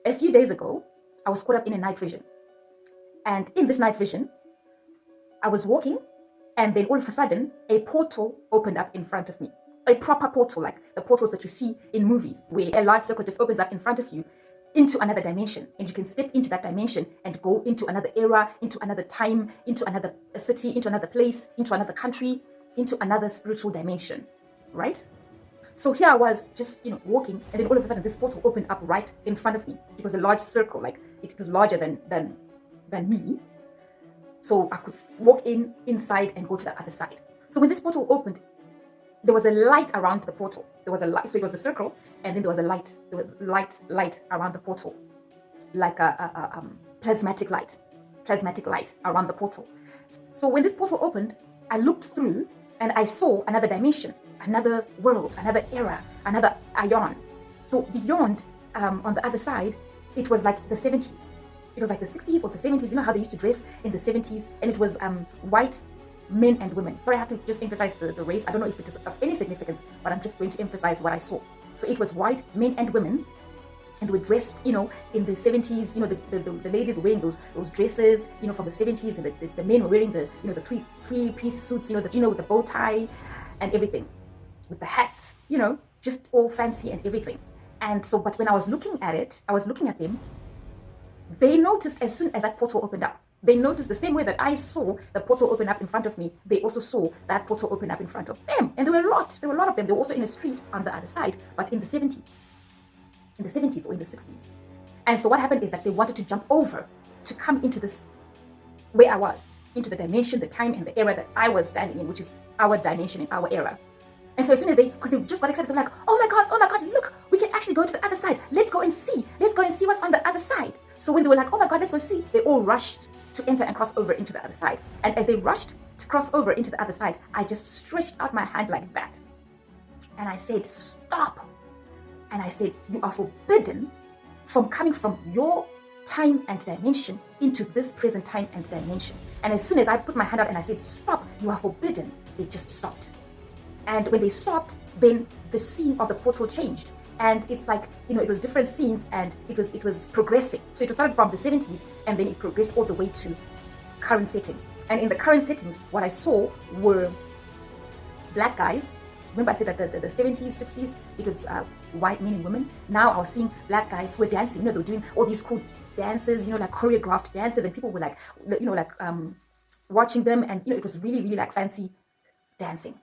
A few days ago, I was caught up in a night vision. And in this night vision, I was walking, and then all of a sudden, a portal opened up in front of me. A proper portal, like the portals that you see in movies, where a large circle just opens up in front of you into another dimension. And you can step into that dimension and go into another era, into another time, into another city, into another place, into another country, into another spiritual dimension, right? So here I was just, walking, and then all of a sudden this portal opened up right in front of me. It was a large circle, like it was larger than me. So I could walk inside and go to the other side. So when this portal opened, there was a light around the portal. There was a light, so it was a circle, and then there was a light. There was light around the portal, like a plasmatic light around the portal. So when this portal opened, I looked through and I saw another dimension, another world, another era, another ion. So beyond, on the other side, it was like the 70s. It was like the 60s or the 70s. You know how they used to dress in the 70s? And it was white men and women. Sorry, I have to just emphasize the race. I don't know if it is of any significance, but I'm just going to emphasize what I saw. So it was white men and women, and were dressed, in the 70s. The ladies were wearing those dresses, from the 70s, and the men were wearing the three-piece suits, with the bow tie and everything, with the hats, just all fancy and everything. And so, but when I was looking at them, they noticed as soon as that portal opened up. They noticed the same way that I saw the portal open up in front of me, they also saw that portal open up in front of them. And there were a lot of them. They were also in a street on the other side, but in the 70s or in the 60s. And so what happened is that they wanted to jump over to come into this, where I was, into the dimension, the time, and the era that I was standing in, which is our dimension and our era. And so as soon as because they just got excited, they're like, oh my God, look, we can actually go to the other side. Let's go and see what's on the other side. So when they were like, oh my God, let's go see, they all rushed to enter and cross over into the other side. And as they rushed to cross over into the other side, I just stretched out my hand like that. And I said, stop. And I said, you are forbidden from coming from your time and dimension into this present time and dimension. And as soon as I put my hand out and I said, stop, you are forbidden, they just stopped. And when they stopped, then the scene of the portal changed. And it's like, it was different scenes, and it was progressing. So it started from the 70s, and then it progressed all the way to current settings. And in the current settings, what I saw were black guys. Remember I said that the 70s, 60s, it was white men and women. Now I was seeing black guys who were dancing. They were doing all these cool dances, like choreographed dances, and people were like, watching them, and it was really, really like fancy dancing.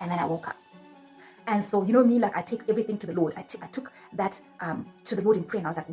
And then I woke up. And so, me, like I take everything to the Lord. I took that to the Lord in prayer, and I was like,